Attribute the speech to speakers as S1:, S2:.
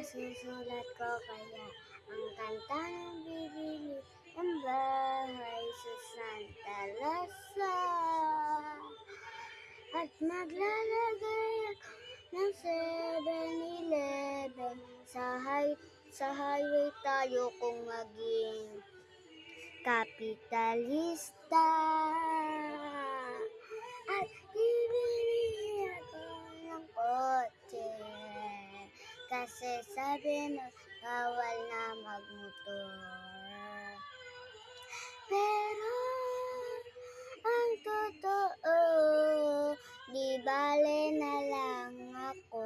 S1: masusulat ko kaya ang kanta ng bibili ng bahay sa Santa Rosa. At maglalagay ako ng 7-Eleven sa highway tayo kung maging kapitalista. At bibili ako ng kotse kasi sabi na bawal na magmotor. Pero ang totoo, di bale na lang ako.